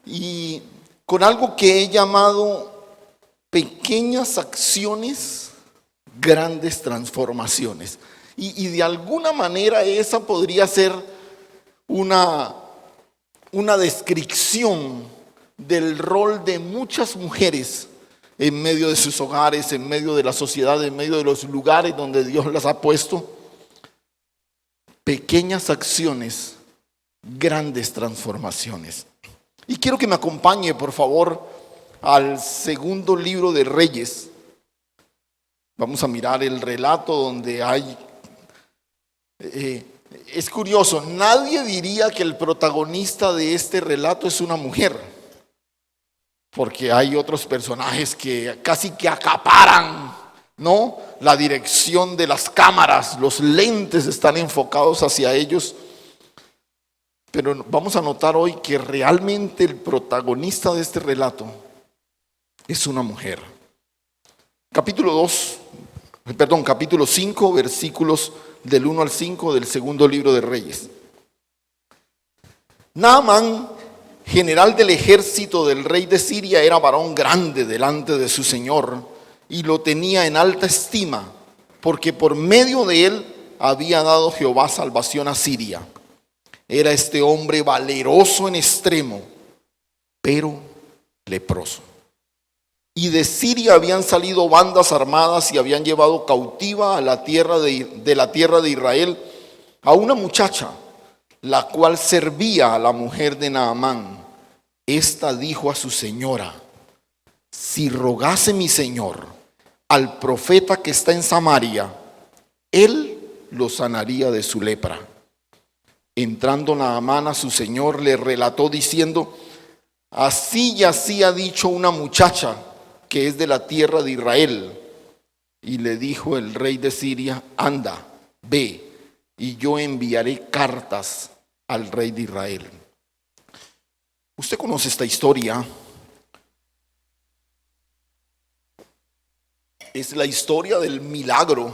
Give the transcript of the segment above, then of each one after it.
y con algo que he llamado pequeñas acciones, grandes transformaciones. Y de alguna manera esa podría ser una descripción del rol de muchas mujeres en medio de sus hogares, en medio de la sociedad, en medio de los lugares donde Dios las ha puesto. Pequeñas acciones, grandes transformaciones. Y quiero que me acompañe, por favor, al segundo libro de Reyes. Vamos a mirar el relato donde hay... es curioso, nadie diría que el protagonista de este relato es una mujer, porque hay otros personajes que casi que acaparan, ¿no?, la dirección de las cámaras, los lentes están enfocados hacia ellos. Pero vamos a notar hoy que realmente el protagonista de este relato es una mujer. Capítulo 5, versículos del 1 al 5 del segundo libro de Reyes. Naamán, general del ejército del rey de Siria, era varón grande delante de su señor y lo tenía en alta estima, porque por medio de él había dado Jehová salvación a Siria. Era este hombre valeroso en extremo, pero leproso. Y de Siria habían salido bandas armadas y habían llevado cautiva a la tierra de la tierra de Israel a una muchacha, la cual servía a la mujer de Naamán. Esta dijo a su señora: si rogase mi señor al profeta que está en Samaria, él lo sanaría de su lepra. Entrando Naamán a su señor, le relató diciendo: así y así ha dicho una muchacha que es de la tierra de Israel. Y le dijo el rey de Siria: anda, ve, y yo enviaré cartas al rey de Israel. Usted conoce esta historia. Es la historia del milagro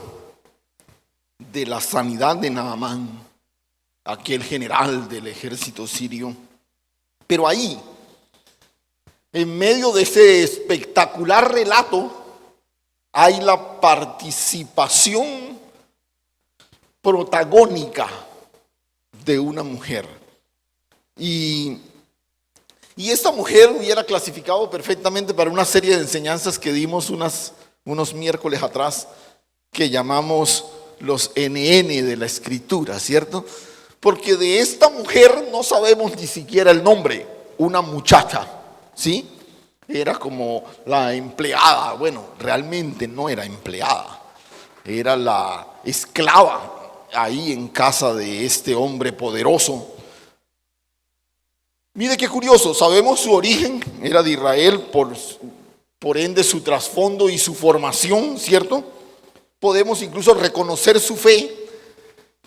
de la sanidad de Naamán, aquel general del ejército sirio. Pero ahí, en medio de ese espectacular relato, hay la participación protagónica de una mujer. Y esta mujer hubiera clasificado perfectamente para una serie de enseñanzas que dimos unos miércoles atrás, que llamamos los NN de la Escritura, ¿cierto? Porque de esta mujer no sabemos ni siquiera el nombre, una muchacha, ¿sí? Era como la empleada. Bueno, realmente no era empleada, era la esclava ahí en casa de este hombre poderoso. Mire qué curioso, sabemos su origen, era de Israel, por ende su trasfondo y su formación, ¿cierto? Podemos incluso reconocer su fe,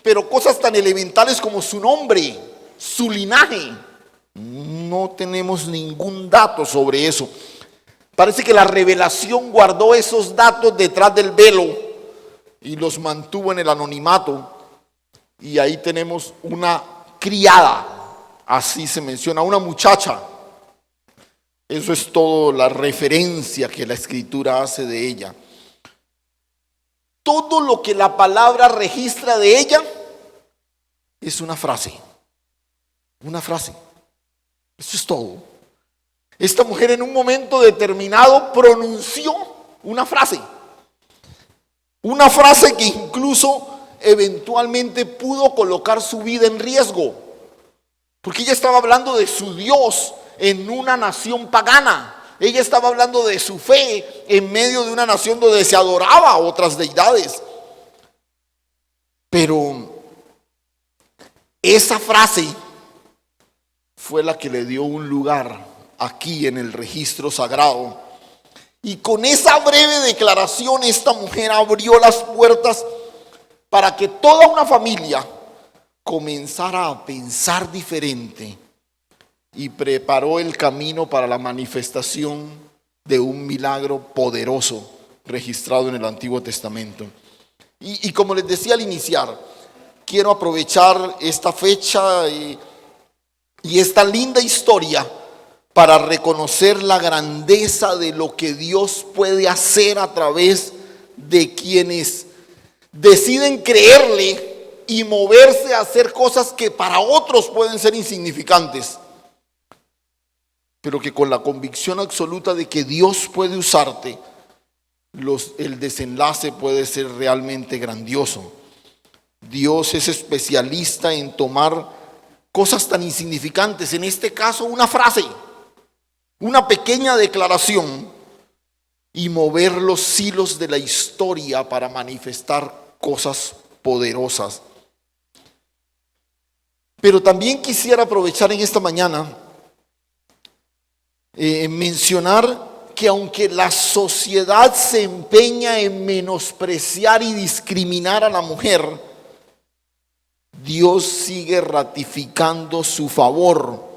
pero cosas tan elementales como su nombre, su linaje, no tenemos ningún dato sobre eso. Parece que la revelación guardó esos datos detrás del velo y los mantuvo en el anonimato. Y ahí tenemos una criada, así se menciona, una muchacha. Eso es todo la referencia que la Escritura hace de ella. Todo lo que la palabra registra de ella es una frase. Una frase. Eso es todo. Esta mujer en un momento determinado pronunció una frase. Una frase que incluso eventualmente pudo colocar su vida en riesgo. Porque ella estaba hablando de su Dios en una nación pagana. Ella estaba hablando de su fe en medio de una nación donde se adoraba a otras deidades. Pero esa frase fue la que le dio un lugar aquí en el registro sagrado. Y con esa breve declaración, esta mujer abrió las puertas para que toda una familia comenzara a pensar diferente y preparó el camino para la manifestación de un milagro poderoso registrado en el Antiguo Testamento. Y como les decía al iniciar, quiero aprovechar esta fecha y esta linda historia para reconocer la grandeza de lo que Dios puede hacer a través de quienes deciden creerle y moverse a hacer cosas que para otros pueden ser insignificantes, pero que con la convicción absoluta de que Dios puede usarte, el desenlace puede ser realmente grandioso. Dios es especialista en tomar cosas tan insignificantes, en este caso una frase, una pequeña declaración, y mover los hilos de la historia para manifestar cosas poderosas. Pero también quisiera aprovechar en esta mañana mencionar que aunque la sociedad se empeña en menospreciar y discriminar a la mujer, Dios sigue ratificando su favor,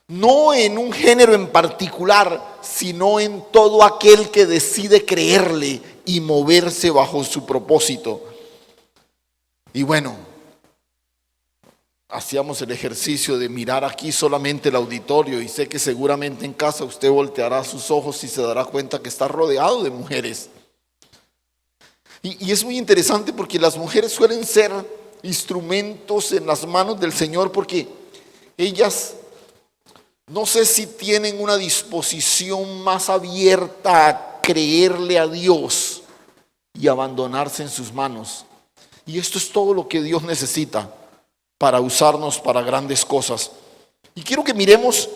no en un género en particular, sino en todo aquel que decide creerle y moverse bajo su propósito. Y bueno, hacíamos el ejercicio de mirar aquí solamente el auditorio, y sé que seguramente en casa usted volteará sus ojos y se dará cuenta que está rodeado de mujeres. Y es muy interesante porque las mujeres suelen ser instrumentos en las manos del Señor, porque ellas, no sé si tienen una disposición más abierta a creerle a Dios y abandonarse en sus manos. Y esto es todo lo que Dios necesita para usarnos para grandes cosas. Y quiero que miremos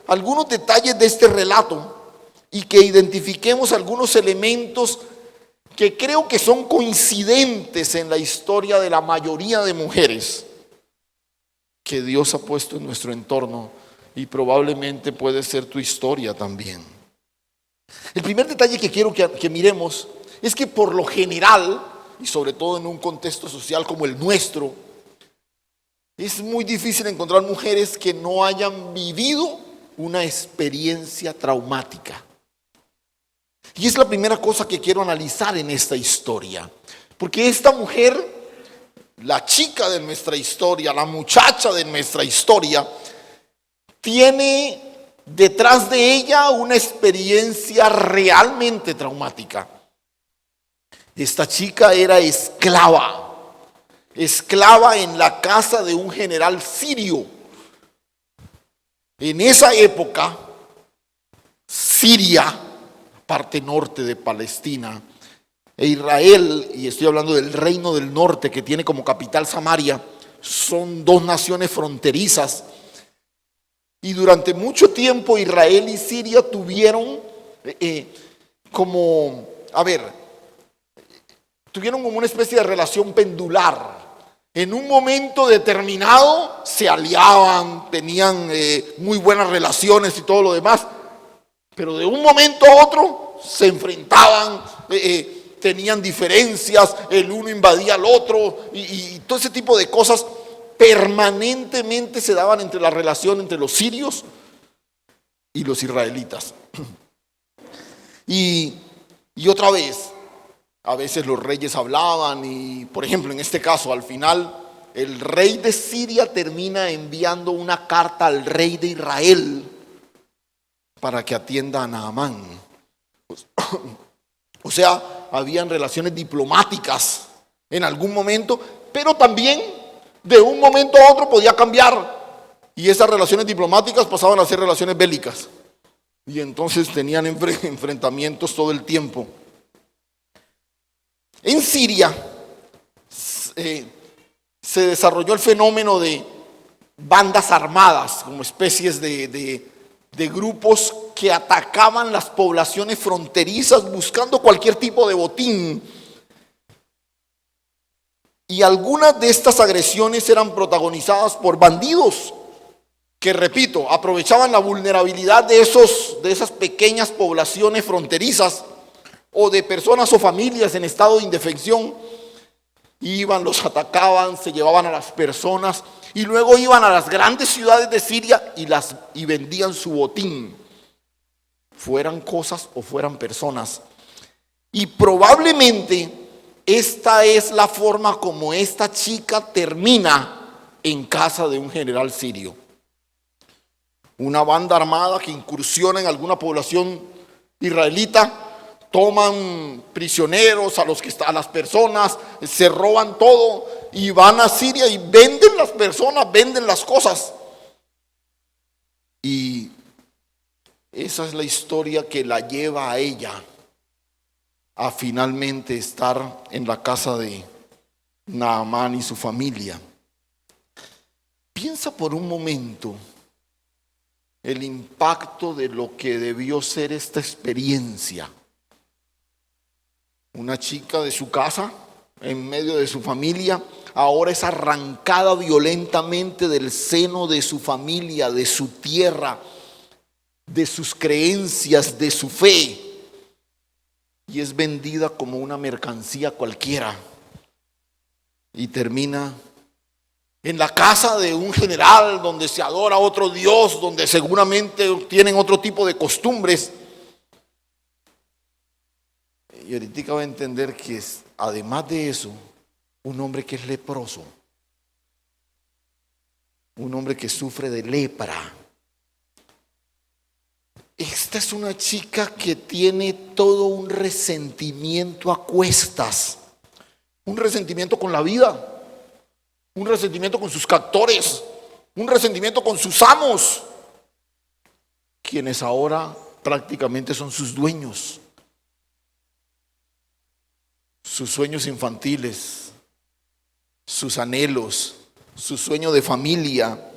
algunos detalles de este relato y que identifiquemos algunos elementos que creo que son coincidentes en la historia de la mayoría de mujeres que Dios ha puesto en nuestro entorno, y probablemente puede ser tu historia también. El primer detalle que quiero que miremos es que por lo general, y sobre todo en un contexto social como el nuestro, es muy difícil encontrar mujeres que no hayan vivido una experiencia traumática. Y es la primera cosa que quiero analizar en esta historia, porque esta mujer, la chica de nuestra historia, la muchacha de nuestra historia, tiene detrás de ella una experiencia realmente traumática. Esta chica era esclava en la casa de un general sirio. En esa época, Siria, parte norte de Palestina, e Israel, y estoy hablando del reino del norte que tiene como capital Samaria, son dos naciones fronterizas. Y durante mucho tiempo Israel y Siria tuvieron tuvieron como una especie de relación pendular. En un momento determinado se aliaban, tenían muy buenas relaciones y todo lo demás, pero de un momento a otro se enfrentaban, tenían diferencias, el uno invadía al otro y todo ese tipo de cosas permanentemente se daban entre la relación entre los sirios y los israelitas. Y otra vez, a veces los reyes hablaban y, por ejemplo, en este caso, al final, el rey de Siria termina enviando una carta al rey de Israel para que atienda a Naamán. O sea, habían relaciones diplomáticas en algún momento, pero también de un momento a otro podía cambiar y esas relaciones diplomáticas pasaban a ser relaciones bélicas. Y entonces tenían enfrentamientos todo el tiempo. En Siria se desarrolló el fenómeno de bandas armadas, como especies de grupos que atacaban las poblaciones fronterizas buscando cualquier tipo de botín. Y algunas de estas agresiones eran protagonizadas por bandidos que, repito, aprovechaban la vulnerabilidad de esas pequeñas poblaciones fronterizas o de personas o familias en estado de indefensión. Iban, los atacaban, se llevaban a las personas y luego iban a las grandes ciudades de Siria y vendían su botín, fueran cosas o fueran personas. Y probablemente esta es la forma como esta chica termina en casa de un general sirio. Una banda armada que incursiona en alguna población israelita, toman prisioneros a las personas, se roban todo y van a Siria y venden las personas, venden las cosas. Y esa es la historia que la lleva a ella a finalmente estar en la casa de Naamán y su familia. Piensa por un momento el impacto de lo que debió ser esta experiencia. Una chica de su casa, en medio de su familia, ahora es arrancada violentamente del seno de su familia, de su tierra, de sus creencias, de su fe, y es vendida como una mercancía cualquiera y termina en la casa de un general donde se adora a otro Dios, donde seguramente tienen otro tipo de costumbres. Y ahorita va a entender que además de eso, un hombre que es leproso, un hombre que sufre de lepra. Esta es una chica que tiene todo un resentimiento a cuestas, un resentimiento con la vida, un resentimiento con sus captores, un resentimiento con sus amos, quienes ahora prácticamente son sus dueños. Sus sueños infantiles, sus anhelos, su sueño de familia,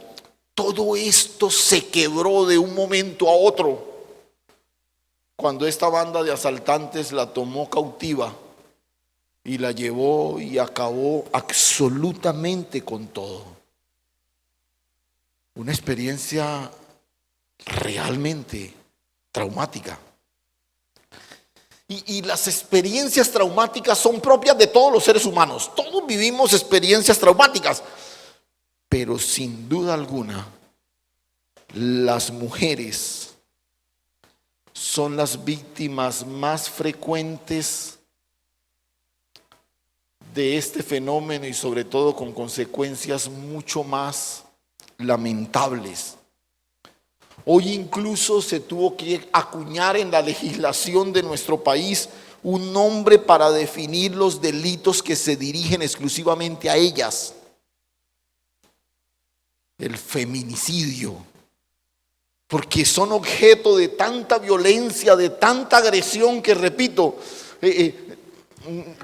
todo esto se quebró de un momento a otro cuando esta banda de asaltantes la tomó cautiva y la llevó y acabó absolutamente con todo. Una experiencia realmente traumática. Y las experiencias traumáticas son propias de todos los seres humanos. Todos vivimos experiencias traumáticas. Pero sin duda alguna, las mujeres son las víctimas más frecuentes de este fenómeno y sobre todo con consecuencias mucho más lamentables. Hoy incluso se tuvo que acuñar en la legislación de nuestro país un nombre para definir los delitos que se dirigen exclusivamente a ellas. El feminicidio. Porque son objeto de tanta violencia, de tanta agresión que, repito,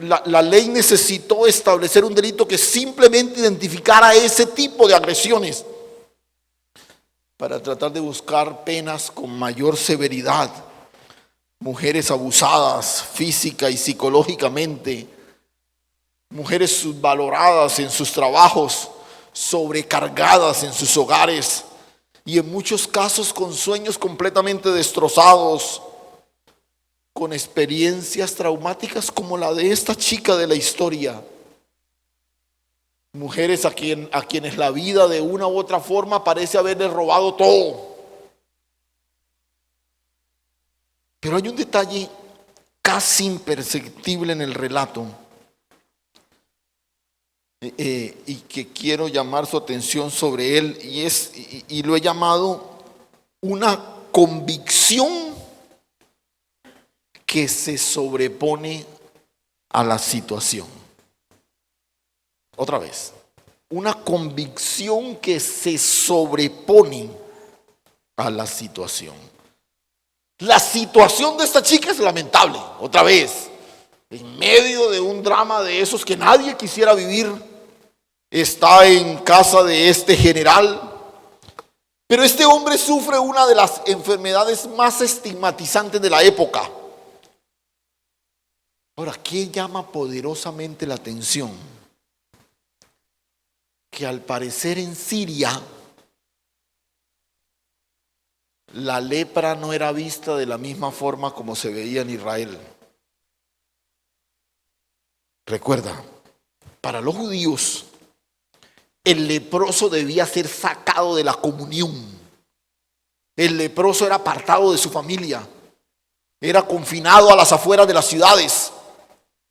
la ley necesitó establecer un delito que simplemente identificara ese tipo de agresiones para tratar de buscar penas con mayor severidad. Mujeres abusadas física y psicológicamente, mujeres subvaloradas en sus trabajos, sobrecargadas en sus hogares y en muchos casos con sueños completamente destrozados, con experiencias traumáticas como la de esta chica de la historia. Mujeres a quienes la vida de una u otra forma parece haberles robado todo. Pero hay un detalle casi imperceptible en el relato y que quiero llamar su atención sobre él, y lo he llamado una convicción que se sobrepone a la situación. Otra vez, una convicción que se sobrepone a la situación. La situación de esta chica es lamentable, otra vez, en medio de un drama de esos que nadie quisiera vivir. Está en casa de este general, pero este hombre sufre una de las enfermedades más estigmatizantes de la época. Ahora, ¿qué llama poderosamente la atención? Que al parecer en Siria la lepra no era vista de la misma forma como se veía en Israel. Recuerda, para los judíos el leproso debía ser sacado de la comunión. El leproso era apartado de su familia, era confinado a las afueras de las ciudades.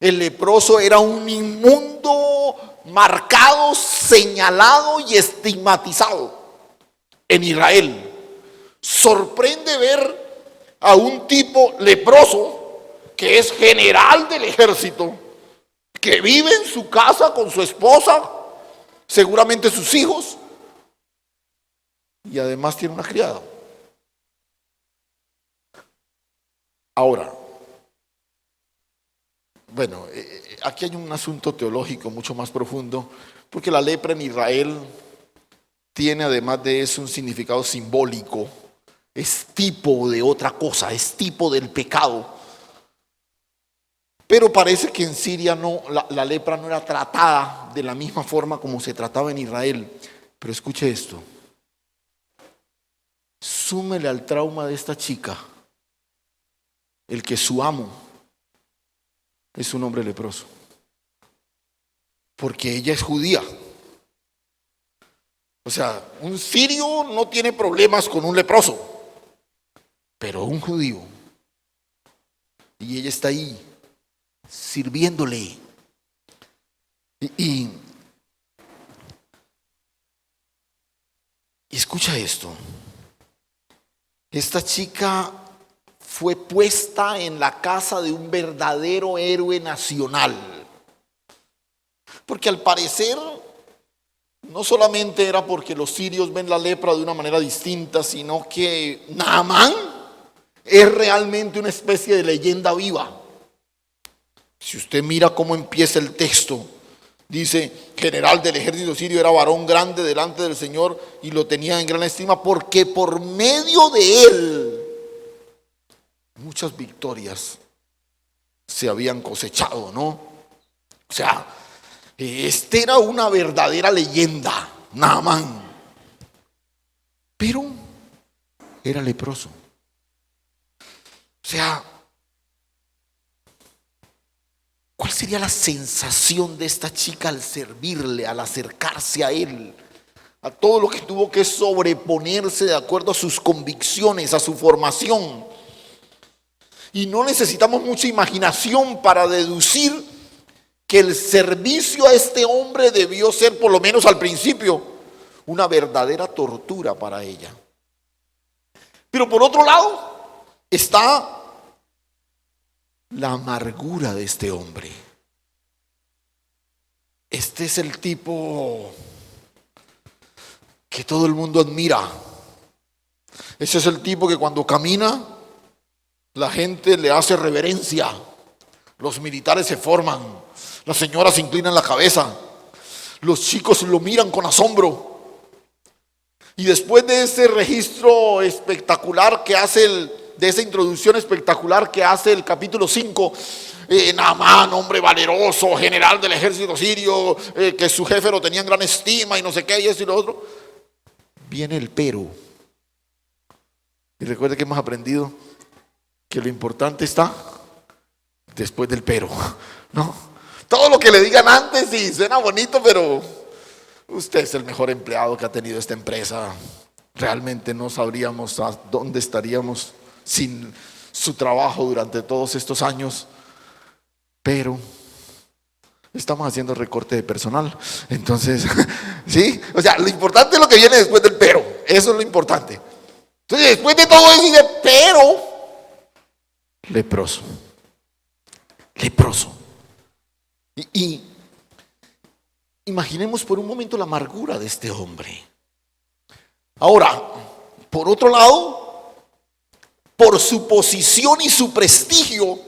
El leproso era un inmundo marcado, señalado y estigmatizado en Israel. Sorprende ver a un tipo leproso que es general del ejército, que vive en su casa con su esposa, seguramente sus hijos, y además tiene una criada. Ahora, bueno, aquí hay un asunto teológico mucho más profundo, porque la lepra en Israel tiene además de eso un significado simbólico. Es tipo de otra cosa, es tipo del pecado. Pero parece que en Siria no, la lepra no era tratada de la misma forma como se trataba en Israel. Pero escuche esto. Súmele al trauma de esta chica el que su amo es un hombre leproso. Porque ella es judía. O sea, un sirio no tiene problemas con un leproso, pero un judío. Y ella está ahí sirviéndole. Y escucha esto. Esta chica fue puesta en la casa de un verdadero héroe nacional. Porque al parecer no solamente era porque los sirios ven la lepra de una manera distinta, sino que Naamán es realmente una especie de leyenda viva. Si usted mira cómo empieza el texto, dice: general del ejército sirio, era varón grande delante del Señor y lo tenía en gran estima, porque por medio de él muchas victorias se habían cosechado, ¿no? O sea, este era una verdadera leyenda, Naamán. Pero era leproso. O sea, ¿cuál sería la sensación de esta chica al servirle, al acercarse a él? A todo lo que tuvo que sobreponerse de acuerdo a sus convicciones, a su formación. Y no necesitamos mucha imaginación para deducir que el servicio a este hombre debió ser, por lo menos al principio, una verdadera tortura para ella. Pero por otro lado está la amargura de este hombre. Este es el tipo que todo el mundo admira. Ese es el tipo que cuando camina la gente le hace reverencia. Los militares se forman, las señoras se inclinan la cabeza, los chicos lo miran con asombro. Y después de ese registro espectacular que hace de esa introducción espectacular que hace el capítulo 5, Naamán, hombre valeroso, general del ejército sirio, que su jefe lo tenía en gran estima y no sé qué, y eso y lo otro, viene el pero. Y recuerde que hemos aprendido que lo importante está después del pero, ¿no? Todo lo que le digan antes sí suena bonito, pero usted es el mejor empleado que ha tenido esta empresa. Realmente no sabríamos a dónde estaríamos sin su trabajo durante todos estos años. Pero estamos haciendo recorte de personal. Entonces, ¿sí? O sea, lo importante es lo que viene después del pero. Eso es lo importante. Entonces, después de todo eso dice, pero leproso. Leproso. Y imaginemos por un momento la amargura de este hombre. Ahora, por otro lado, por su posición y su prestigio,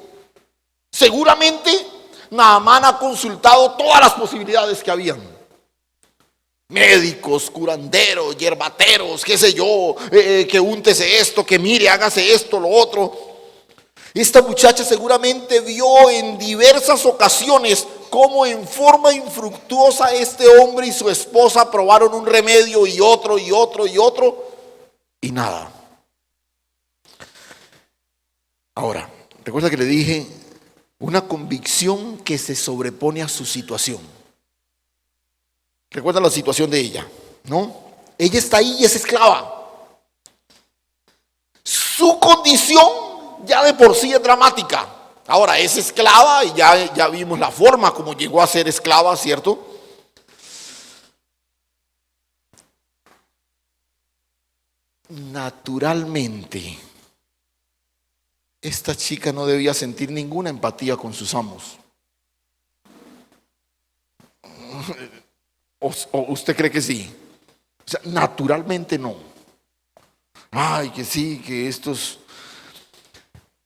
seguramente Naamán ha consultado todas las posibilidades que habían. Médicos, curanderos, hierbateros, qué sé yo, que úntese esto, que mire, hágase esto, lo otro. Esta muchacha seguramente vio en diversas ocasiones cómo en forma infructuosa este hombre y su esposa probaron un remedio y otro y otro y otro y nada. Ahora, recuerda que le dije una convicción que se sobrepone a su situación. Recuerda la situación de ella, ¿no? Ella está ahí y es esclava. Su condición ya de por sí es dramática. Ahora es esclava y ya vimos la forma como llegó a ser esclava, ¿cierto? naturalmente, esta chica no debía sentir ninguna empatía con sus amos. ¿O usted cree que sí? O sea, naturalmente no. Ay, que sí, que estos...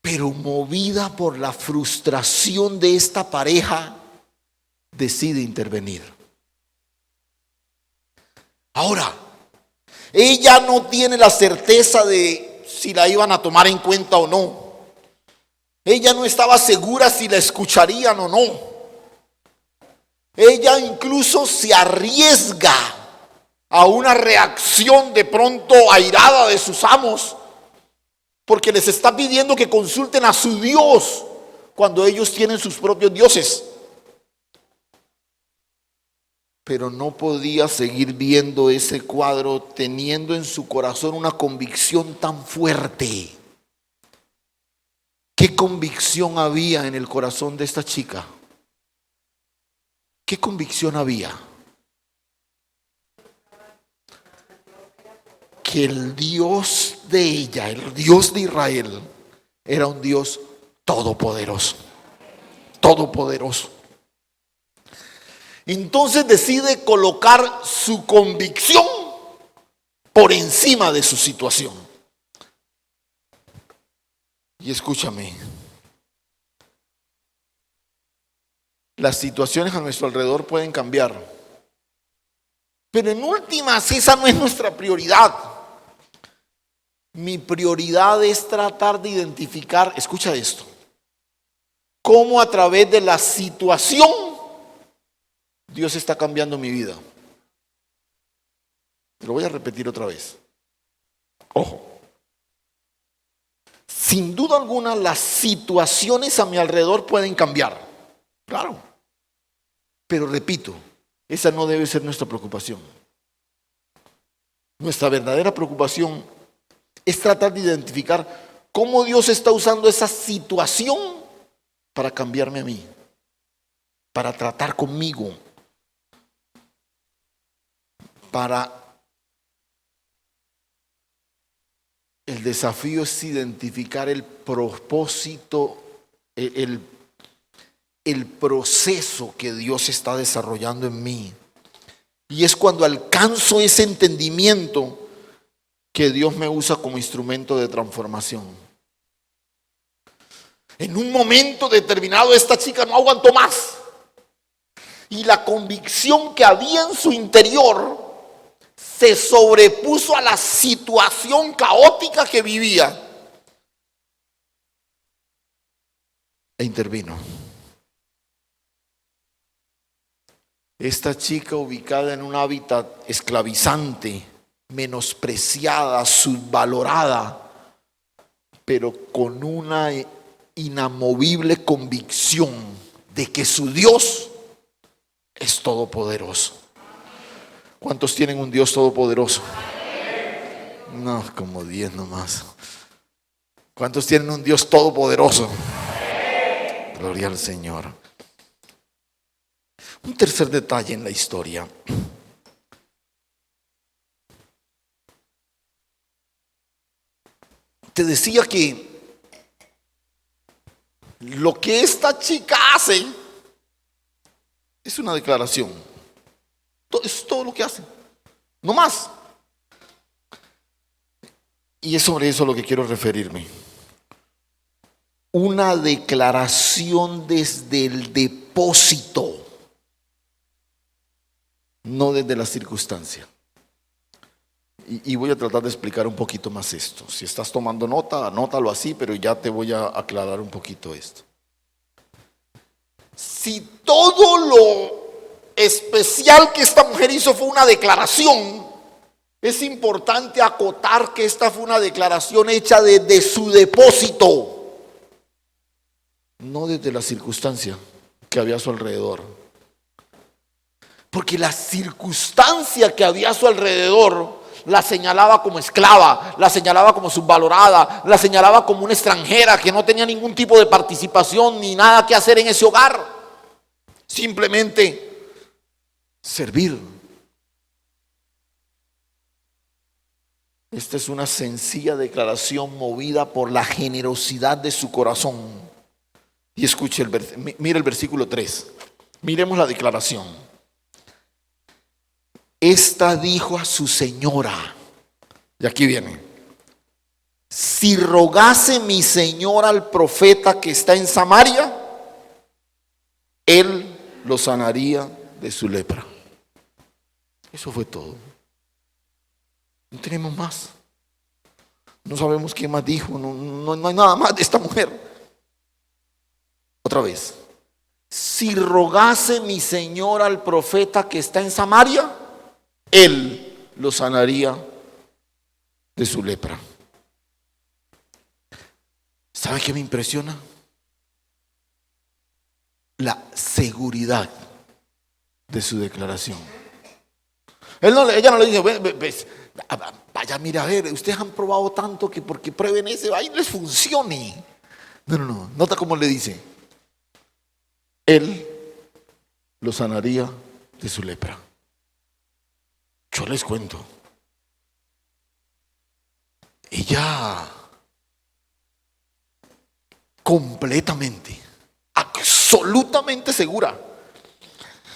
Pero movida por la frustración de esta pareja, decide intervenir. Ahora, ella no tiene la certeza de si la iban a tomar en cuenta o no. Ella no estaba segura si la escucharían o no. Ella incluso se arriesga a una reacción de pronto airada de sus amos, porque les está pidiendo que consulten a su Dios cuando ellos tienen sus propios dioses. Pero no podía seguir viendo ese cuadro teniendo en su corazón una convicción tan fuerte. ¿Qué convicción había en el corazón de esta chica? ¿Qué convicción había? Que el Dios de ella, el Dios de Israel, era un Dios todopoderoso. Todopoderoso. Entonces decide colocar su convicción por encima de su situación. Y escúchame, las situaciones a nuestro alrededor pueden cambiar, pero en últimas esa no es nuestra prioridad. Mi prioridad es tratar de identificar, escucha esto, cómo a través de la situación Dios está cambiando mi vida. Lo voy a repetir otra vez. Ojo. Sin duda alguna, las situaciones a mi alrededor pueden cambiar. Claro. Pero repito, esa no debe ser nuestra preocupación. Nuestra verdadera preocupación es tratar de identificar cómo Dios está usando esa situación para cambiarme a mí, para tratar conmigo, el desafío es identificar el propósito, el proceso que Dios está desarrollando en mí. Y es cuando alcanzo ese entendimiento que Dios me usa como instrumento de transformación. En un momento determinado esta chica no aguantó más. Y la convicción que había en su interior se sobrepuso a la situación caótica que vivía e intervino. Esta chica, ubicada en un hábitat esclavizante, menospreciada, subvalorada, pero con una inamovible convicción de que su Dios es todopoderoso. ¿Cuántos tienen un Dios todopoderoso? No, como 10 nomás. ¿Cuántos tienen un Dios todopoderoso? Gloria al Señor. Un tercer detalle en la historia. Te decía que lo que esta chica hace es una declaración. Es todo lo que hace, no más. Y es sobre eso a lo que quiero referirme. Una declaración desde el depósito, no desde la circunstancia. Y voy a tratar de explicar un poquito más esto. Si estás tomando nota, anótalo así, pero ya te voy a aclarar un poquito esto. Si todo lo especial que esta mujer hizo fue una declaración, es importante acotar que esta fue una declaración hecha desde su depósito, no desde la circunstancia que había a su alrededor. Porque la circunstancia que había a su alrededor la señalaba como esclava, la señalaba como subvalorada, la señalaba como una extranjera que no tenía ningún tipo de participación ni nada que hacer en ese hogar. Simplemente servir. Esta es una sencilla declaración movida por la generosidad de su corazón. Y escuche, mire el versículo 3. Miremos la declaración. Esta dijo a su señora, y aquí viene: si rogase mi señor al profeta que está en Samaria, él lo sanaría de su lepra. Eso fue todo. No tenemos más. No sabemos qué más dijo. No hay nada más de esta mujer. Otra vez. Si rogase mi señor al profeta que está en Samaria, él lo sanaría de su lepra. ¿Sabe qué me impresiona? La seguridad de su declaración. Ella no le dice, vaya, mira, a ver, ustedes han probado tanto que porque prueben ese, ahí les funcione. No. Nota cómo le dice: él lo sanaría de su lepra. Yo les cuento. Ella completamente, absolutamente segura.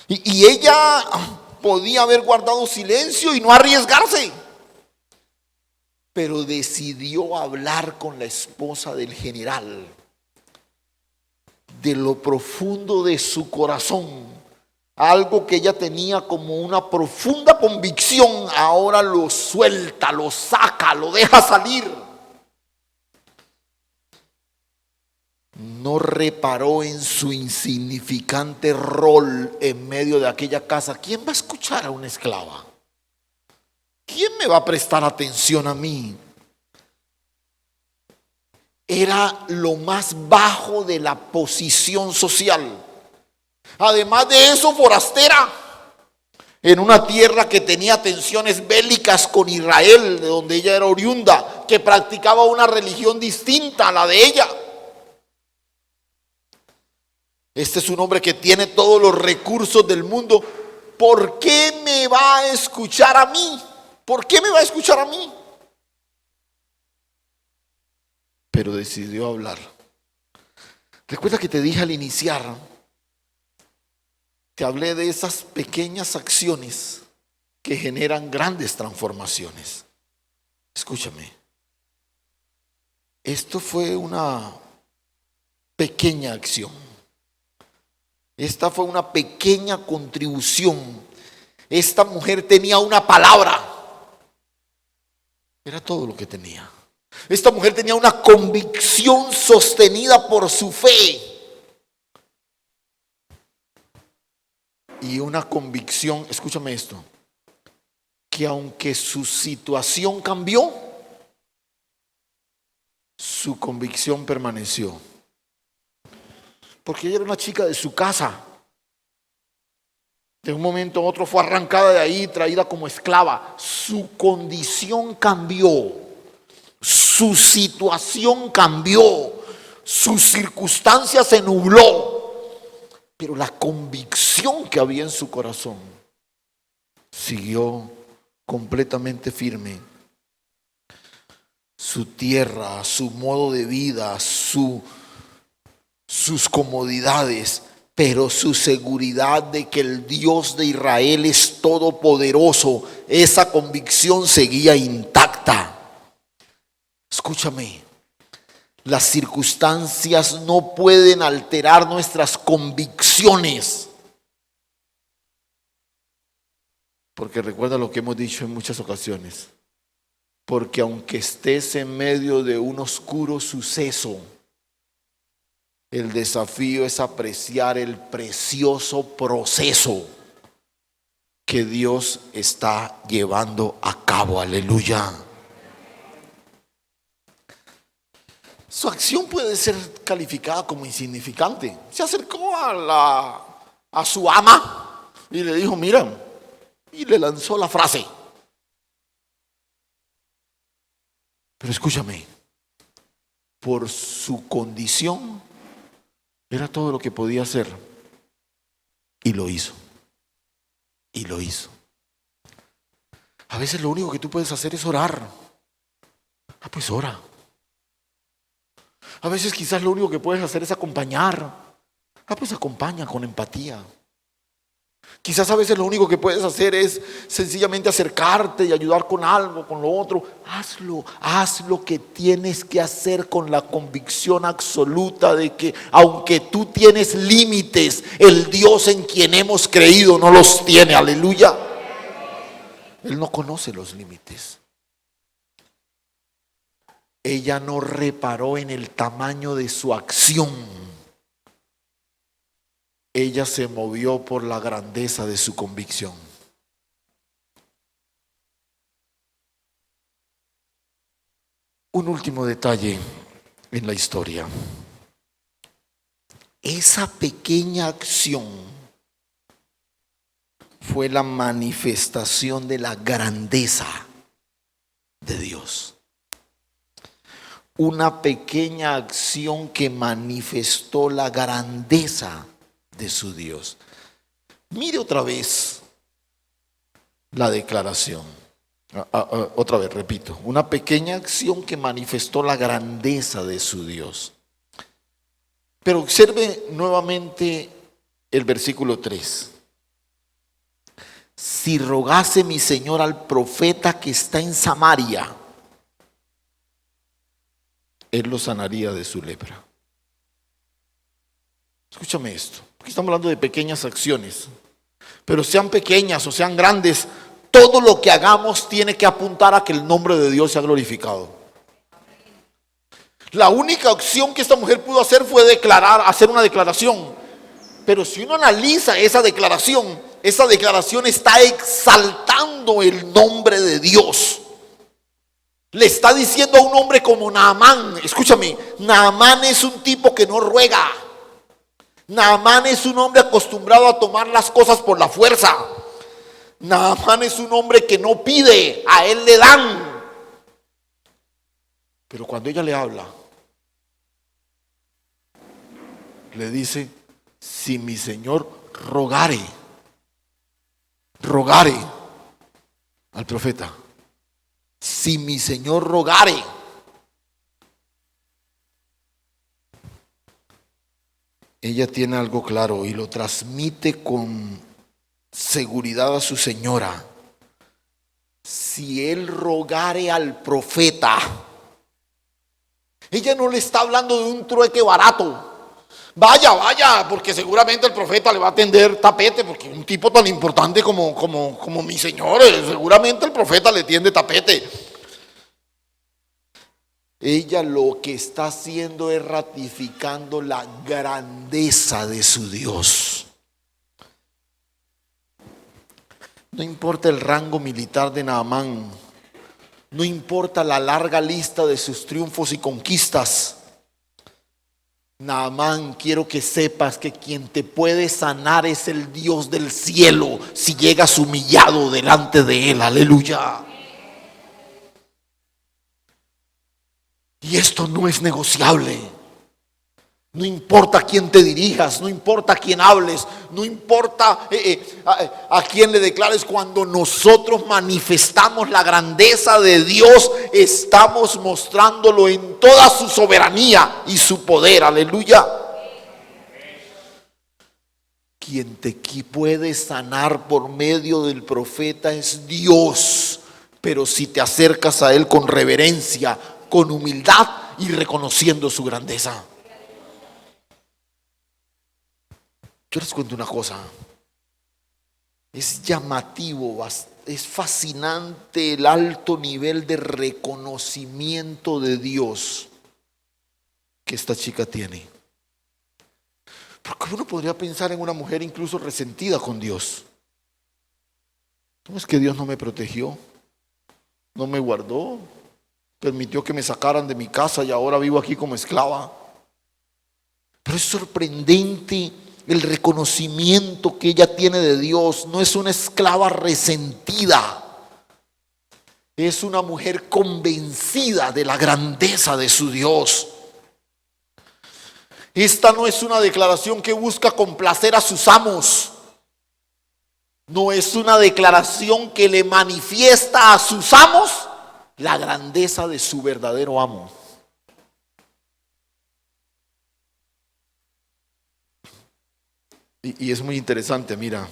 Y ella podía haber guardado silencio y no arriesgarse, pero decidió hablar con la esposa del general. De lo profundo de su corazón, algo que ella tenía como una profunda convicción, ahora lo suelta, lo saca, lo deja salir. No reparó en su insignificante rol en medio de aquella casa. ¿Quién va a escuchar a una esclava? ¿Quién me va a prestar atención a mí? Era lo más bajo de la posición social. Además de eso, forastera en una tierra que tenía tensiones bélicas con Israel, de donde ella era oriunda, que practicaba una religión distinta a la de ella. Este es un hombre que tiene todos los recursos del mundo. ¿Por qué me va a escuchar a mí? ¿Por qué me va a escuchar a mí? Pero decidió hablar. Recuerda que te dije al iniciar, te hablé de esas pequeñas acciones que generan grandes transformaciones. Escúchame. Esto fue una pequeña acción. Esta fue una pequeña contribución. Esta mujer tenía una palabra. Era todo lo que tenía. Esta mujer tenía una convicción sostenida por su fe. Y una convicción, escúchame esto, que aunque su situación cambió, su convicción permaneció. Porque ella era una chica de su casa. De un momento a otro fue arrancada de ahí, traída como esclava. Su condición cambió. Su situación cambió. Su circunstancia se nubló. Pero la convicción que había en su corazón siguió completamente firme. Su tierra, su modo de vida, sus comodidades, pero su seguridad de que el Dios de Israel es todopoderoso, esa convicción seguía intacta. Escúchame, las circunstancias no pueden alterar nuestras convicciones. Porque recuerda lo que hemos dicho en muchas ocasiones. Porque aunque estés en medio de un oscuro suceso, el desafío es apreciar el precioso proceso que Dios está llevando a cabo. Aleluya. Su acción puede ser calificada como insignificante. Se acercó a su ama y le dijo: mira, y le lanzó la frase. Pero escúchame, por su condición era todo lo que podía hacer. Y lo hizo. Y lo hizo. A veces lo único que tú puedes hacer es orar. Pues ora. A veces quizás lo único que puedes hacer es acompañar. Pues acompaña con empatía. Quizás a veces lo único que puedes hacer es sencillamente acercarte y ayudar con algo, con lo otro. Hazlo, haz lo que tienes que hacer con la convicción absoluta de que aunque tú tienes límites, el Dios en quien hemos creído no los tiene. Aleluya. Él no conoce los límites. Ella no reparó en el tamaño de su acción. Ella se movió por la grandeza de su convicción. Un último detalle en la historia. Esa pequeña acción fue la manifestación de la grandeza de Dios. Una pequeña acción que manifestó la grandeza de su Dios. Mire otra vez la declaración. Otra vez, repito, una pequeña acción que manifestó la grandeza de su Dios. Pero observe nuevamente el versículo 3. Si rogase mi Señor al profeta que está en Samaria, Él lo sanaría de su lepra. Escúchame esto. Aquí estamos hablando de pequeñas acciones, pero sean pequeñas o sean grandes, todo lo que hagamos tiene que apuntar a que el nombre de Dios sea glorificado. La única acción que esta mujer pudo hacer fue hacer una declaración. Pero si uno analiza esa declaración está exaltando el nombre de Dios. Le está diciendo a un hombre como Naamán, escúchame, Naamán es un tipo que no ruega. Naamán es un hombre acostumbrado a tomar las cosas por la fuerza. Naamán es un hombre que no pide, a él le dan. Pero cuando ella le habla, le dice, si mi Señor rogare al profeta, si mi Señor rogare. Ella tiene algo claro y lo transmite con seguridad a su señora. Si él rogare al profeta, ella no le está hablando de un trueque barato. Vaya, porque seguramente el profeta le va a tender tapete, porque un tipo tan importante como mi señor, seguramente el profeta le tiende tapete. Ella lo que está haciendo es ratificando la grandeza de su Dios. No importa el rango militar de Naamán, no importa la larga lista de sus triunfos y conquistas. Naamán, quiero que sepas que quien te puede sanar es el Dios del cielo si llegas humillado delante de Él. Aleluya. Y esto no es negociable. No importa a quién te dirijas, no importa a quién hables, no importa a quién le declares. Cuando nosotros manifestamos la grandeza de Dios, estamos mostrándolo en toda su soberanía y su poder. Aleluya. Quien te puede sanar por medio del profeta es Dios. Pero si te acercas a Él con reverencia, con humildad y reconociendo su grandeza. Yo les cuento una cosa. Es llamativo, es fascinante el alto nivel de reconocimiento de Dios que esta chica tiene. Porque uno podría pensar en una mujer incluso resentida con Dios. ¿Cómo es que Dios no me protegió? ¿No me guardó? Permitió que me sacaran de mi casa y ahora vivo aquí como esclava. Pero es sorprendente el reconocimiento que ella tiene de Dios. No es una esclava resentida, es una mujer convencida de la grandeza de su Dios. Esta no es una declaración que busca complacer a sus amos. No es una declaración que le manifiesta a sus amos la grandeza de su verdadero amo. Y es muy interesante, mira,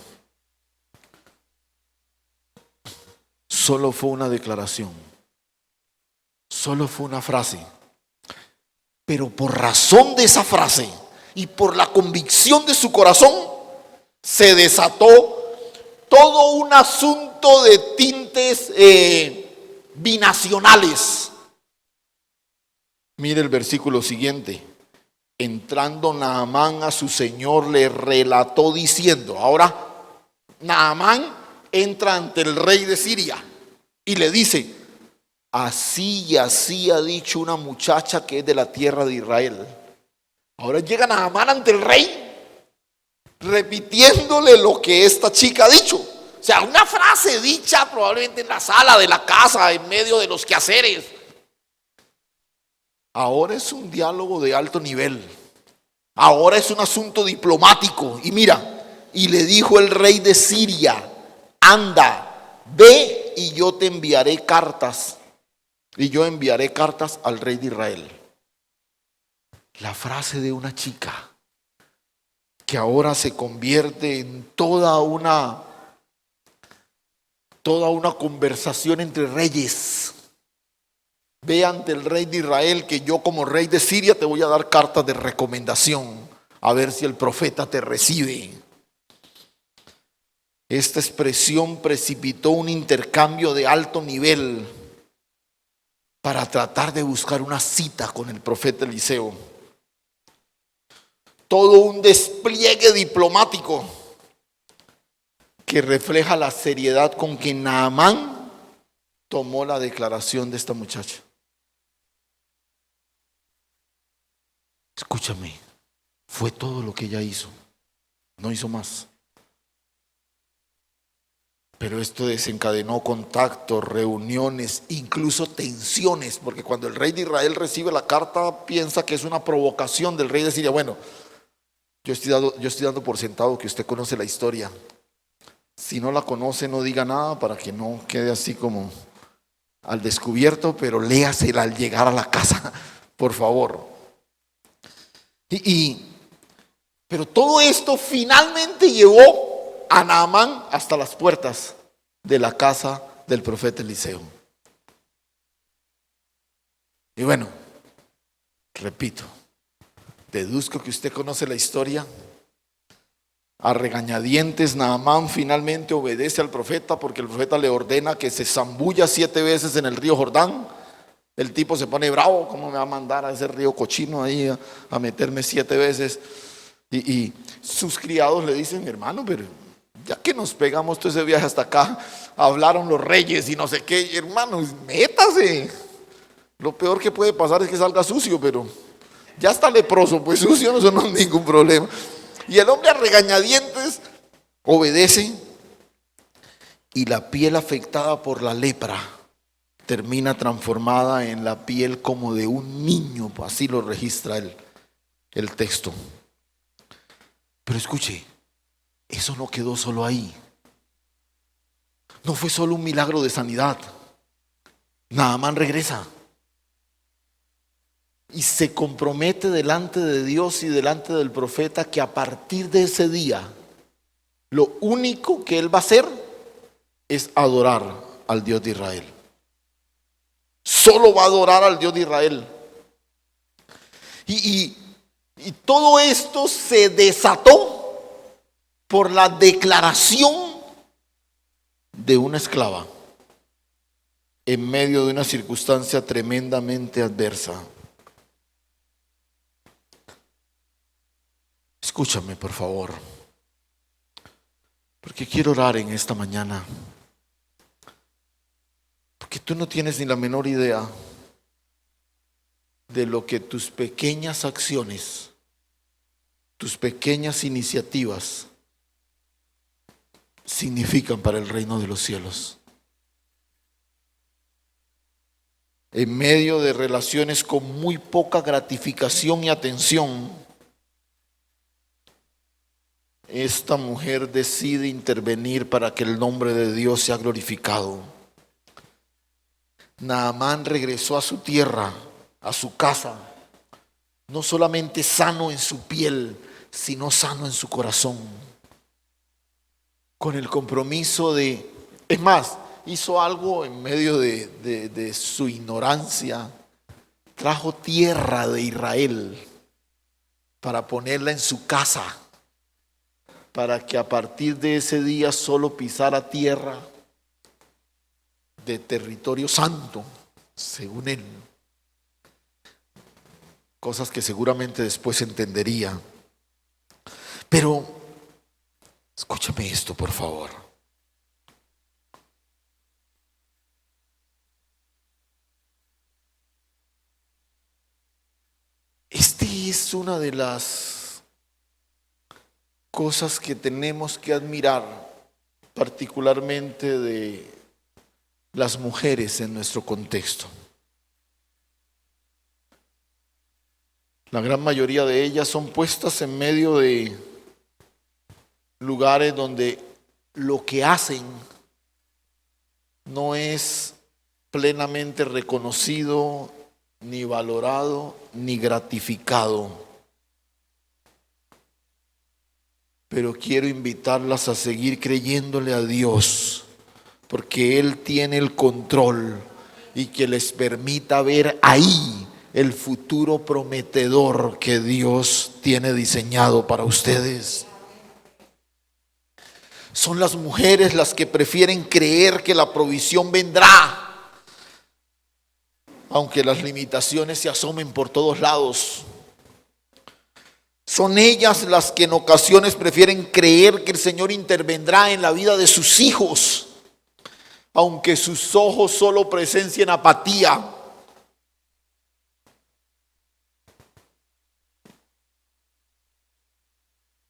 solo fue una declaración, solo fue una frase, pero por razón de esa frase y por la convicción de su corazón, se desató todo un asunto de tintes binacionales. Mire el versículo siguiente. Entrando Naamán a su señor, le relató diciendo, ahora Naamán entra ante el rey de Siria y le dice, así y así ha dicho una muchacha que es de la tierra de Israel. Ahora llega Naamán ante el rey repitiéndole lo que esta chica ha dicho. O sea, una frase dicha probablemente en la sala de la casa, en medio de los quehaceres. Ahora es un diálogo de alto nivel. Ahora es un asunto diplomático. Y mira, y le dijo el rey de Siria, anda, ve y yo te enviaré cartas. Y yo enviaré cartas al rey de Israel. La frase de una chica que ahora se convierte en toda una conversación entre reyes. Ve ante el rey de Israel que yo como rey de Siria te voy a dar cartas de recomendación, a ver si el profeta te recibe. Esta expresión precipitó un intercambio de alto nivel para tratar de buscar una cita con el profeta Eliseo. Todo un despliegue diplomático que refleja la seriedad con que Naamán tomó la declaración de esta muchacha. Escúchame, fue todo lo que ella hizo, no hizo más. Pero esto desencadenó contactos, reuniones, incluso tensiones, porque cuando el rey de Israel recibe la carta piensa que es una provocación del rey de Siria. Bueno, yo estoy dando por sentado que usted conoce la historia. Si no la conoce, no diga nada para que no quede así como al descubierto, pero léasela al llegar a la casa, por favor. Pero todo esto finalmente llevó a Naamán hasta las puertas de la casa del profeta Eliseo. Y bueno, repito, deduzco que usted conoce la historia. A regañadientes, Naamán finalmente obedece al profeta porque el profeta le ordena que se zambulla 7 veces en el río Jordán. El tipo se pone bravo, ¿cómo me va a mandar a ese río cochino ahí a meterme 7 veces? Y sus criados le dicen, hermano, pero ya que nos pegamos todo ese viaje hasta acá, hablaron los reyes y no sé qué, hermano, métase. Lo peor que puede pasar es que salga sucio, pero ya está leproso, pues sucio eso no es ningún problema. Y el hombre a regañadientes obedece y la piel afectada por la lepra termina transformada en la piel como de un niño, así lo registra el texto. Pero escuche, eso no quedó solo ahí. No fue solo un milagro de sanidad. Naamán regresa y se compromete delante de Dios y delante del profeta que a partir de ese día lo único que él va a hacer es adorar al Dios de Israel. Solo va a adorar al Dios de Israel. Y todo esto se desató por la declaración de una esclava en medio de una circunstancia tremendamente adversa. Escúchame, por favor, porque quiero orar en esta mañana. Porque tú no tienes ni la menor idea de lo que tus pequeñas acciones, tus pequeñas iniciativas significan para el reino de los cielos. En medio de relaciones con muy poca gratificación y atención, esta mujer decide intervenir para que el nombre de Dios sea glorificado. Naamán regresó a su tierra, a su casa, no solamente sano en su piel, sino sano en su corazón, con el compromiso de, es más, hizo algo en medio de su ignorancia, trajo tierra de Israel para ponerla en su casa, para que a partir de ese día solo pisara tierra de territorio santo, según él. Cosas que seguramente después entendería. Pero escúchame esto, por favor. Es una de las cosas que tenemos que admirar, particularmente de las mujeres en nuestro contexto. La gran mayoría de ellas son puestas en medio de lugares donde lo que hacen no es plenamente reconocido, ni valorado, ni gratificado. Pero quiero invitarlas a seguir creyéndole a Dios, porque Él tiene el control y que les permita ver ahí el futuro prometedor que Dios tiene diseñado para ustedes. Son las mujeres las que prefieren creer que la provisión vendrá, aunque las limitaciones se asomen por todos lados. Son ellas las que en ocasiones prefieren creer que el Señor intervendrá en la vida de sus hijos, aunque sus ojos solo presencien apatía.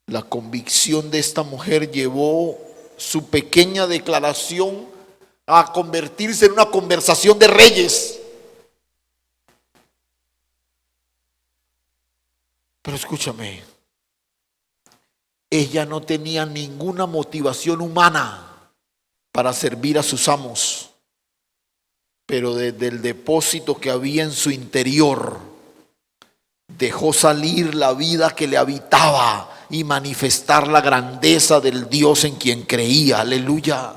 La convicción de esta mujer llevó su pequeña declaración a convertirse en una conversación de reyes. Pero escúchame, ella no tenía ninguna motivación humana para servir a sus amos, pero desde el depósito que había en su interior, dejó salir la vida que le habitaba y manifestar la grandeza del Dios en quien creía. Aleluya.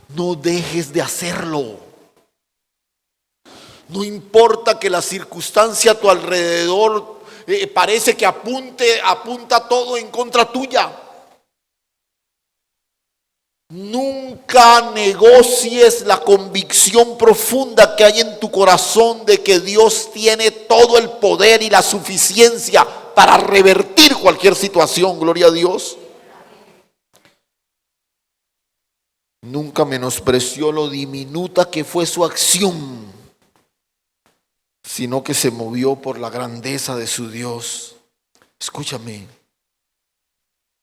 No dejes de hacerlo. No importa que la circunstancia a tu alrededor parece que apunta todo en contra tuya. Nunca negocies la convicción profunda que hay en tu corazón de que Dios tiene todo el poder y la suficiencia para revertir cualquier situación. Gloria a Dios. Nunca menospreció lo diminuta que fue su acción, sino que se movió por la grandeza de su Dios. Escúchame,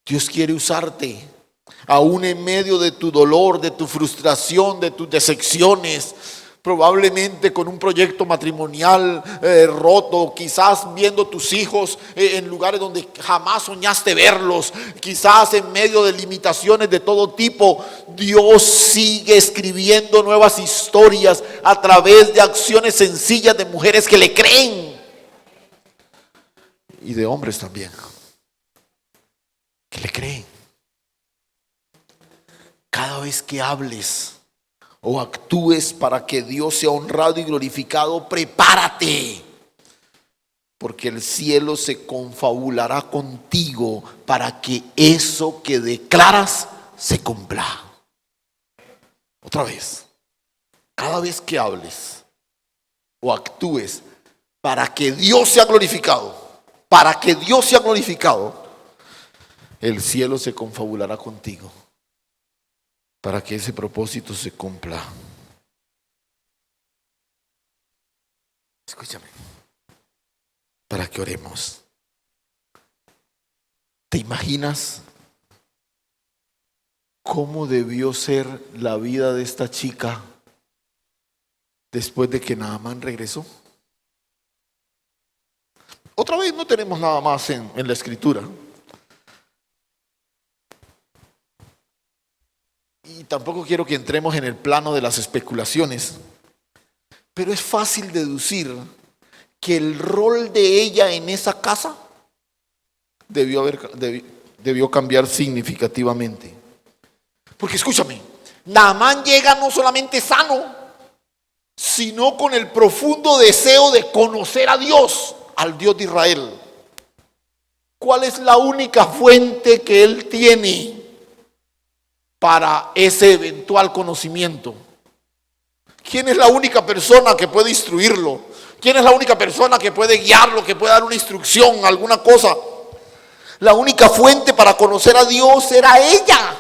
Dios quiere usarte, aún en medio de tu dolor, de tu frustración, de tus decepciones, probablemente con un proyecto matrimonial roto, quizás viendo tus hijos en lugares donde jamás soñaste verlos, quizás en medio de limitaciones de todo tipo. Dios sigue escribiendo nuevas historias a través de acciones sencillas de mujeres que le creen, y de hombres también que le creen. Cada vez que hables o actúes para que Dios sea honrado y glorificado, prepárate, porque el cielo se confabulará contigo para que eso que declaras se cumpla. Otra vez, cada vez que hables o actúes para que Dios sea glorificado, el cielo se confabulará contigo para que ese propósito se cumpla. Escúchame, para que oremos. ¿Te imaginas cómo debió ser la vida de esta chica después de que Naamán regresó? Otra vez, no tenemos nada más en la escritura. Y tampoco quiero que entremos en el plano de las especulaciones. Pero es fácil deducir que el rol de ella en esa casa debió cambiar significativamente. Porque escúchame, Naamán llega no solamente sano, sino con el profundo deseo de conocer a Dios, al Dios de Israel. ¿Cuál es la única fuente que él tiene para ese eventual conocimiento? ¿Quién es la única persona que puede instruirlo? ¿Quién es la única persona que puede guiarlo, que puede dar una instrucción, alguna cosa? La única fuente para conocer a Dios era ella.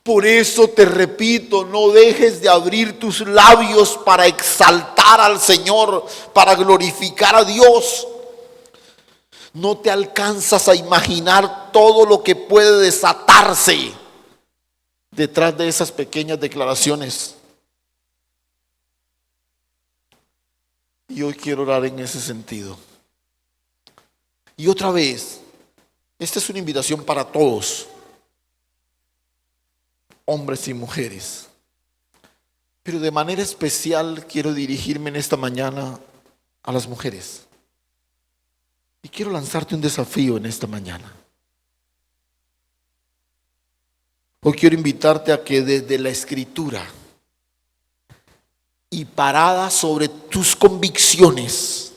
Por eso te repito, no dejes de abrir tus labios para exaltar al Señor, para glorificar a Dios. No te alcanzas a imaginar todo lo que puede desatarse detrás de esas pequeñas declaraciones. Y hoy quiero orar en ese sentido. Y otra vez, esta es una invitación para todos, hombres y mujeres. Pero de manera especial quiero dirigirme en esta mañana a las mujeres. Y quiero lanzarte un desafío en esta mañana. Hoy quiero invitarte a que desde la Escritura y parada sobre tus convicciones,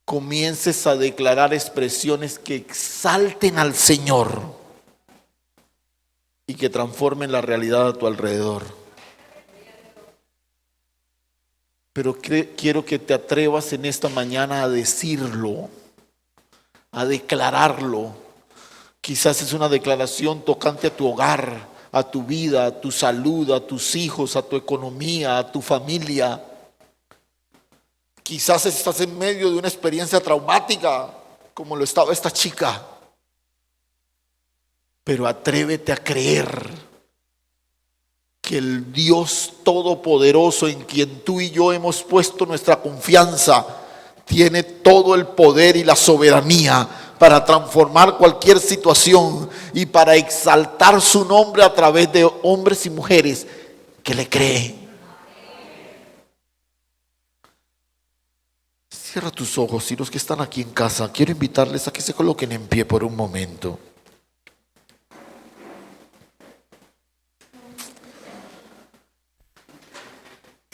comiences a declarar expresiones que exalten al Señor y que transformen la realidad a tu alrededor. Pero quiero que te atrevas en esta mañana a decirlo, a declararlo. Quizás es una declaración tocante a tu hogar, a tu vida, a tu salud, a tus hijos, a tu economía, a tu familia. Quizás estás en medio de una experiencia traumática, como lo estaba esta chica. Pero atrévete a creer que el Dios Todopoderoso en quien tú y yo hemos puesto nuestra confianza tiene todo el poder y la soberanía para transformar cualquier situación y para exaltar su nombre a través de hombres y mujeres que le creen. Cierra tus ojos y los que están aquí en casa, quiero invitarles a que se coloquen en pie por un momento.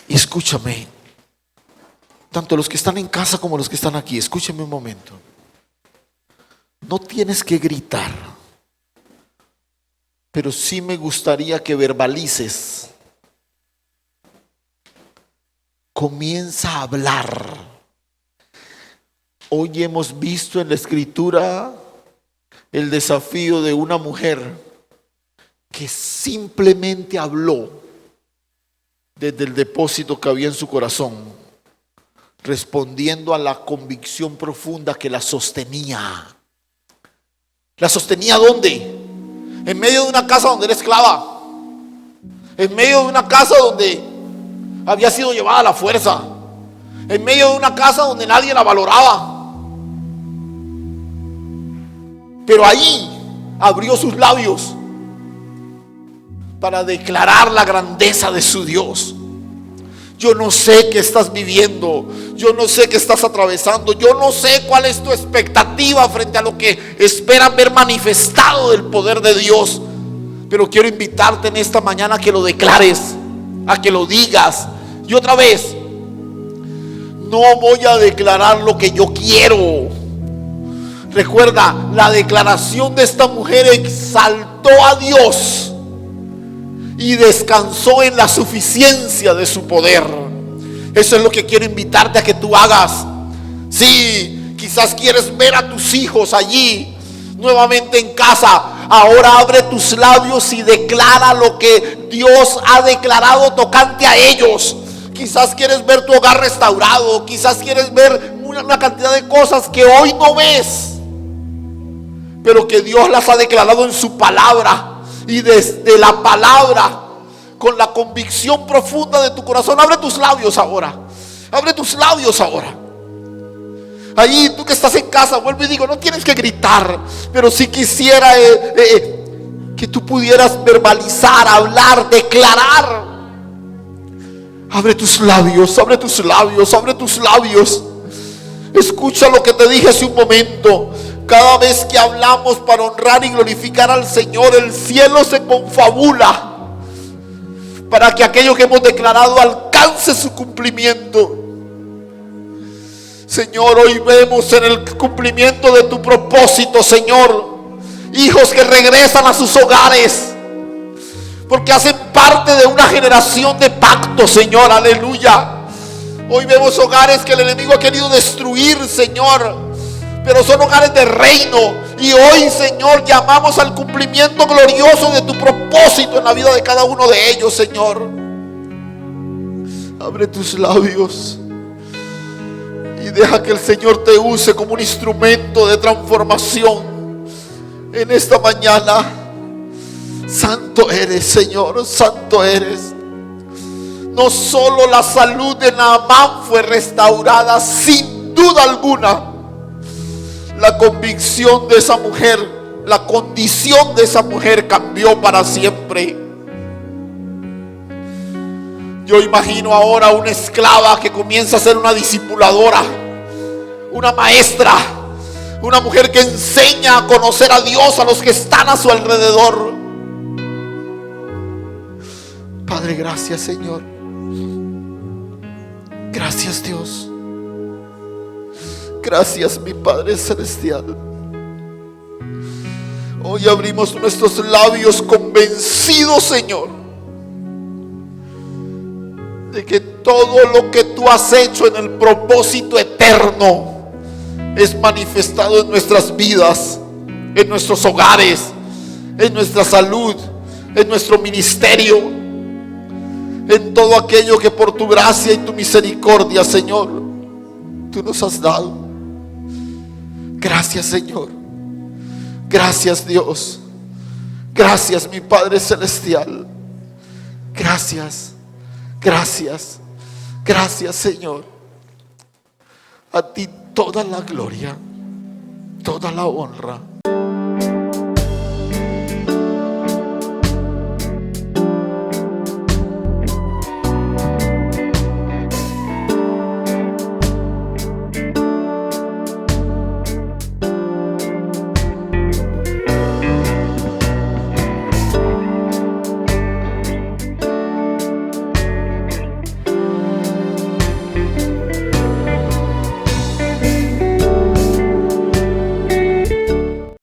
Y escúchame, tanto los que están en casa como los que están aquí, escúchame un momento. No tienes que gritar, pero sí me gustaría que verbalices. Comienza a hablar. Hoy hemos visto en la Escritura el desafío de una mujer que simplemente habló desde el depósito que había en su corazón, respondiendo a la convicción profunda que la sostenía. ¿La sostenía dónde? En medio de una casa donde era esclava, en medio de una casa donde había sido llevada a la fuerza, en medio de una casa donde nadie la valoraba. Pero ahí abrió sus labios para declarar la grandeza de su Dios. Yo no sé qué estás viviendo, yo no sé qué estás atravesando, yo no sé cuál es tu expectativa frente a lo que esperan ver manifestado del poder de Dios. Pero quiero invitarte en esta mañana a que lo declares, a que lo digas. Y otra vez, no voy a declarar lo que yo quiero. Recuerda, la declaración de esta mujer exaltó a Dios y descansó en la suficiencia de su poder. Eso es lo que quiero invitarte a que tú hagas. Sí, quizás quieres ver a tus hijos allí nuevamente en casa. Ahora abre tus labios y declara lo que Dios ha declarado tocante a ellos. Quizás quieres ver tu hogar restaurado, quizás quieres ver una cantidad de cosas que hoy no ves, pero que Dios las ha declarado en su palabra. Y desde la palabra, con la convicción profunda de tu corazón, abre tus labios ahora. Abre tus labios ahora. Ahí tú que estás en casa, vuelvo y digo, no tienes que gritar, pero sí quisiera que tú pudieras verbalizar, hablar, declarar Abre tus labios, abre tus labios, abre tus labios. Escucha lo que te dije hace un momento. Cada vez que hablamos para honrar y glorificar al Señor, el cielo se confabula para que aquello que hemos declarado alcance su cumplimiento. Señor, hoy vemos en el cumplimiento de tu propósito, Señor, hijos que regresan a sus hogares porque hacen parte de una generación de pacto, Señor, aleluya. Hoy vemos hogares que el enemigo ha querido destruir, Señor, pero son hogares de reino. Y hoy, Señor, llamamos al cumplimiento glorioso de tu propósito en la vida de cada uno de ellos, Señor. Abre tus labios y deja que el Señor te use como un instrumento de transformación en esta mañana. Santo eres, Señor, santo eres. No solo la salud de Naamán fue restaurada, sin duda alguna, la convicción de esa mujer, la condición de esa mujer cambió para siempre. Yo imagino ahora una esclava que comienza a ser una discipuladora, una maestra, una mujer que enseña a conocer a Dios a los que están a su alrededor. Padre, gracias, Señor. Gracias, Dios. Gracias, mi Padre Celestial. Hoy abrimos nuestros labios convencidos, Señor, de que todo lo que tú has hecho en el propósito eterno es manifestado en nuestras vidas, en nuestros hogares, en nuestra salud, en nuestro ministerio, en todo aquello que por tu gracia y tu misericordia, Señor, tú nos has dado. Gracias, Señor. Gracias, Dios. Gracias, mi Padre Celestial. Gracias, gracias, gracias, Señor. A ti toda la gloria, toda la honra